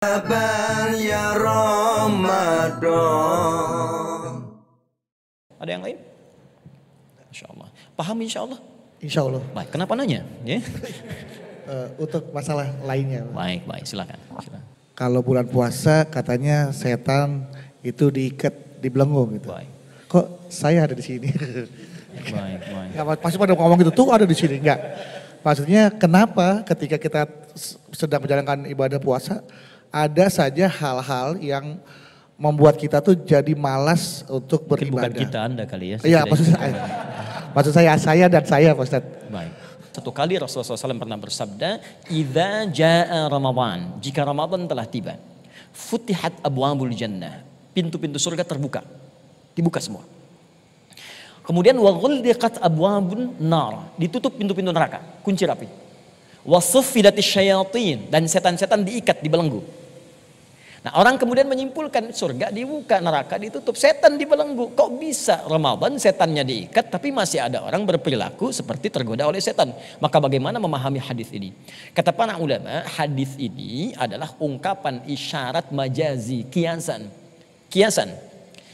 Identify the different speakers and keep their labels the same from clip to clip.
Speaker 1: Sabar ya Ramadan.
Speaker 2: Ada yang lain? Insya Allah. Paham insya Allah?
Speaker 3: Insya Allah.
Speaker 2: Baik, kenapa nanya? Ya?
Speaker 3: Untuk masalah lainnya.
Speaker 2: Baik, silakan.
Speaker 3: Kalau bulan puasa katanya setan itu diikat, dibelenggu gitu.
Speaker 2: Baik.
Speaker 3: Kok saya ada di sini?
Speaker 2: Baik.
Speaker 3: Nggak, pasti pada ngomong gitu, tuh ada di sini. Enggak. Maksudnya kenapa ketika kita sedang menjalankan ibadah puasa, ada saja hal-hal yang membuat kita tuh jadi malas untuk
Speaker 2: Mungkin
Speaker 3: beribadah.
Speaker 2: bukan kita, Anda kali ya.
Speaker 3: Iya, maksud saya dan saya Pak Ustadz.
Speaker 2: Baik. Satu kali Rasulullah SAW pernah bersabda, "Idza jaa Ramadan," jika Ramadan telah tiba, futihat abwabul jannah, pintu-pintu surga terbuka. Dibuka semua. Kemudian wa ghulliqat abwabun nar, ditutup pintu-pintu neraka, kunci rapi. Wa suffidatisy syayatin, dan setan-setan diikat, dibelenggu. Nah, orang kemudian menyimpulkan surga dibuka, neraka ditutup, setan dibelenggu. Kok bisa Ramadan setannya diikat tapi masih ada orang berperilaku seperti tergoda oleh setan? Maka bagaimana memahami hadis ini? Kata para ulama, hadis ini adalah ungkapan isyarat majazi, kiasan. Kiasan.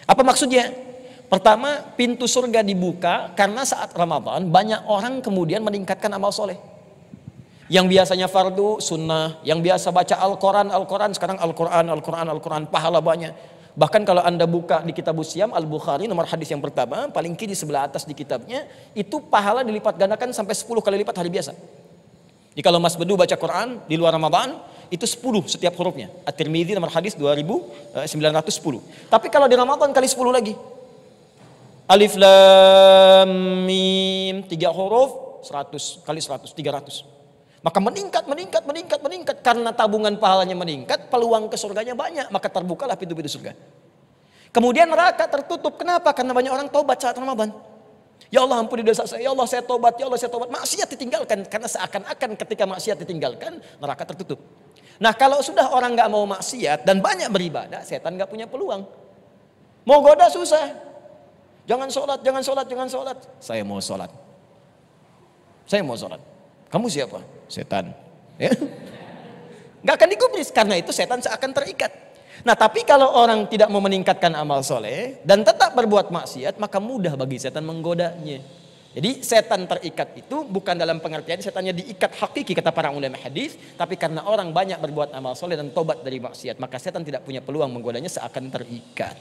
Speaker 2: Apa maksudnya? Pertama, pintu surga dibuka karena saat Ramadan banyak orang kemudian meningkatkan amal soleh. Yang biasanya fardu, sunnah, yang biasa baca Al-Quran, sekarang Al-Quran, pahala banyak. Bahkan kalau Anda buka di kitab Siam, Al-Bukhari, nomor hadis yang pertama, paling kiri sebelah atas di kitabnya, itu pahala dilipat gandakan sampai 10 kali lipat hari biasa. Jadi kalau Mas Bedu baca Quran di luar Ramadan, itu 10 setiap hurufnya. At-Tirmidzi nomor hadis 2910. Tapi kalau di Ramadan kali 10 lagi. Alif Lam Mim, 3 huruf, 100 kali 100, 300. Maka meningkat. Karena tabungan pahalanya meningkat, peluang ke surganya banyak. Maka terbukalah pintu-pintu surga. Kemudian neraka tertutup. Kenapa? Karena banyak orang taubat saat Ramadan. Ya Allah ampuni dosa saya. Ya Allah saya taubat. Maksiat ditinggalkan. Karena seakan-akan ketika maksiat ditinggalkan, neraka tertutup. Nah, kalau sudah orang gak mau maksiat dan banyak beribadah, setan gak punya peluang. Mau goda susah. Jangan sholat. Saya mau sholat. Kamu siapa? Setan. Ya. Gak akan digubris, karena itu setan seakan terikat. Nah, tapi kalau orang tidak mau meningkatkan amal soleh dan tetap berbuat maksiat, maka mudah bagi setan menggodanya. Jadi setan terikat itu bukan dalam pengertian setannya diikat hakiki kata para ulama hadis, tapi karena orang banyak berbuat amal soleh dan tobat dari maksiat, maka setan tidak punya peluang menggodanya seakan terikat.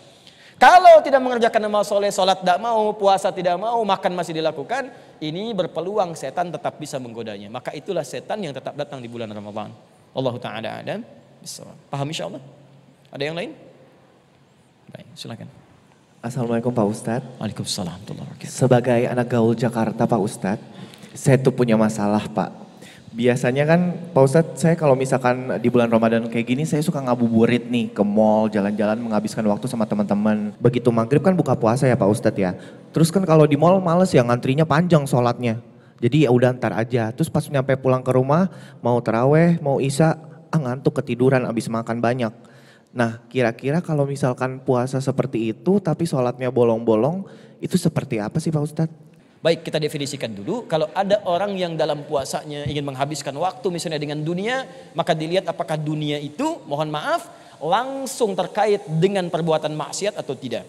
Speaker 2: Kalau tidak mengerjakan amal soleh, sholat tidak mau, puasa tidak mau, makan masih dilakukan, ini berpeluang setan tetap bisa menggodanya. Maka itulah setan yang tetap datang di bulan Ramadan. Allah Ta'ala Adam. Paham insya Allah? Ada yang lain? Baik, silakan.
Speaker 4: Assalamualaikum Pak Ustadz.
Speaker 2: Waalaikumsalam.
Speaker 4: Sebagai anak gaul Jakarta Pak Ustadz, saya tuh punya masalah Pak. Biasanya kan Pak Ustadz, saya kalau misalkan di bulan Ramadan kayak gini, saya suka ngabuburit nih ke mall, jalan-jalan menghabiskan waktu sama teman-teman. Begitu maghrib kan buka puasa ya Pak Ustadz ya. Terus kan kalau di mall males ya, ngantrinya panjang sholatnya. Jadi ya udah ntar aja. Terus pas nyampe pulang ke rumah, mau taraweh, mau isya, ngantuk ketiduran abis makan banyak. Nah, kira-kira kalau misalkan puasa seperti itu tapi sholatnya bolong-bolong, itu seperti apa sih Pak Ustadz?
Speaker 2: Baik, kita definisikan dulu. Kalau ada orang yang dalam puasanya ingin menghabiskan waktu misalnya dengan dunia, maka dilihat apakah dunia itu, mohon maaf, langsung terkait dengan perbuatan maksiat atau tidak.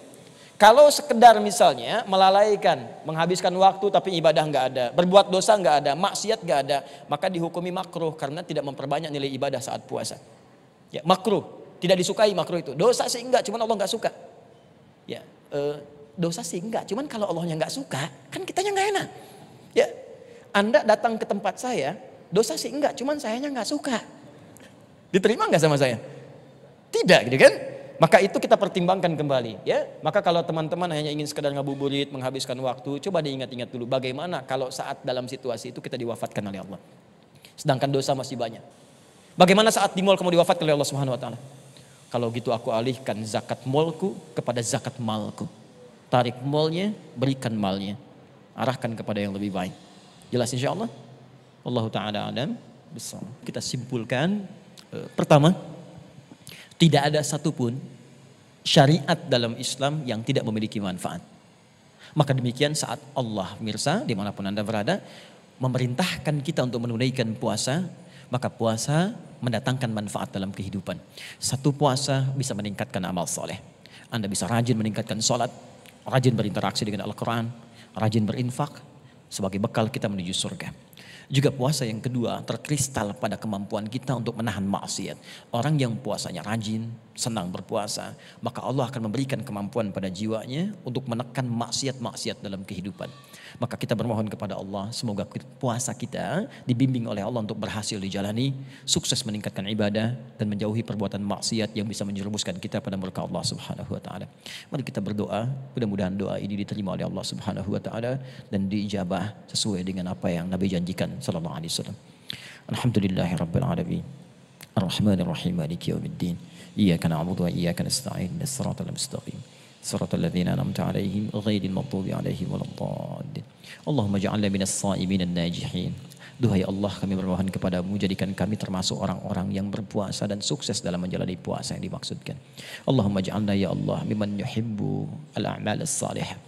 Speaker 2: Kalau sekedar misalnya melalaikan, menghabiskan waktu tapi ibadah nggak ada, berbuat dosa nggak ada, maksiat nggak ada, maka dihukumi makruh karena tidak memperbanyak nilai ibadah saat puasa. Ya, makruh, tidak disukai makruh itu. Dosa sih enggak, cuman Allah nggak suka. Ya, dosa sih enggak, cuman kalau Allahnya enggak suka, kan kitanya enggak enak. Ya, Anda datang ke tempat saya, dosa sih enggak, cuman sayanya enggak suka. Diterima enggak sama saya? Tidak, gitu kan? Maka itu kita pertimbangkan kembali, ya. Maka kalau teman-teman hanya ingin sekedar ngabuburit, menghabiskan waktu, coba diingat-ingat dulu bagaimana kalau saat dalam situasi itu kita diwafatkan oleh Allah. Sedangkan dosa masih banyak. Bagaimana saat di mall kamu diwafatkan oleh Allah Subhanahu wa taala? Kalau gitu aku alihkan zakat malku kepada zakat malku. Tarik malnya, berikan malnya. Arahkan kepada yang lebih baik. Jelas insya Allah? Allah Ta'ala Adam. Kita simpulkan. Pertama, tidak ada satupun syariat dalam Islam yang tidak memiliki manfaat. Maka demikian saat Allah mirsa, dimanapun Anda berada, memerintahkan kita untuk menunaikan puasa, Maka puasa mendatangkan manfaat dalam kehidupan. Satu puasa bisa meningkatkan amal soleh. Anda bisa rajin meningkatkan sholat, rajin berinteraksi dengan Al-Quran, rajin berinfak sebagai bekal kita menuju surga. Juga puasa yang kedua terkristal pada kemampuan kita untuk menahan maksiat. Orang yang puasanya rajin, senang berpuasa, maka Allah akan memberikan kemampuan pada jiwanya untuk menekan maksiat-maksiat dalam kehidupan. Maka kita bermohon kepada Allah, semoga puasa kita dibimbing oleh Allah untuk berhasil dijalani, sukses meningkatkan ibadah dan menjauhi perbuatan maksiat yang bisa menjerumuskan kita pada murka Allah Subhanahu wa taala. Mari kita berdoa, mudah-mudahan doa ini diterima oleh Allah Subhanahu wa taala dan diijabah sesuai dengan apa yang Nabi janjikan sallallahu alaihi wasallam. Alhamdulillahirabbil alamin. Ar-Rahmanir Rahim, Maliki yaumiddin. Iyyaka na'budu wa iyyaka nasta'in. Shiratal mustaqim. Siratal ladzina an'amta 'alaihim ghairil maghdubi 'alaihim waladdallin. Allahumma ij'alna minas sha'imin an-najihin. Duhai Allah, kami bermohon kepadamu, jadikan kami termasuk orang-orang yang berpuasa dan sukses dalam menjalani puasa yang dimaksudkan. Allahumma ij'alna ya Allah mimman yuhibbu al-a'mal as-salihah.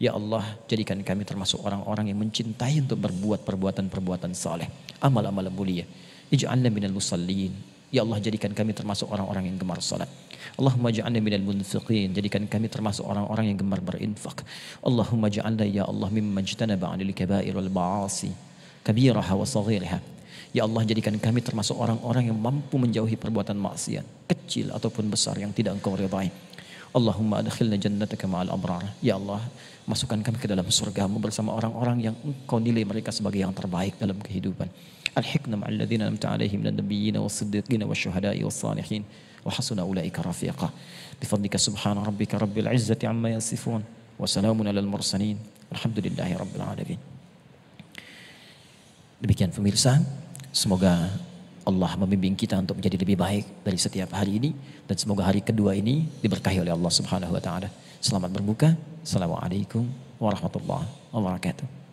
Speaker 2: Ya Allah, jadikan kami termasuk orang-orang yang mencintai untuk berbuat perbuatan-perbuatan saleh, amal-amal mulia. Ij'alna minal musallin. Ya Allah, jadikan kami termasuk orang-orang yang gemar salat. Allahumma ja'alna minal munfiqin, jadikan kami termasuk orang-orang yang gemar berinfak. Allahumma ja'alna ya Allah mimman ijtanaba 'anil kaba'ir wal ma'asi kabiraha wa saghiraha. Ya Allah, jadikan kami termasuk orang-orang yang mampu menjauhi perbuatan maksiat, kecil ataupun besar yang tidak Engkau ridai. Allahumma adkhilna jannataka ma'al abrar. Ya Allah, masukkan kami ke dalam surgamu bersama orang-orang yang Engkau nilai mereka sebagai yang terbaik dalam kehidupan. Alhiqna ma'al ladzina an'amta 'alaihim minal nabiyyina was-siddiqina wasyuhada'i was-salihin wa hasuna ulaika rafiqa. Bifadlika subhana rabbika rabbil izzati amma yasifun wa salamun alal mursalin. Alhamdulillahi rabbil alamin. Demikian pemirsa, semoga Allah membimbing kita untuk menjadi lebih baik dari setiap hari ini, dan semoga hari kedua ini diberkahi oleh Allah Subhanahu wa taala. Selamat berbuka. Assalamualaikum warahmatullahi wabarakatuh.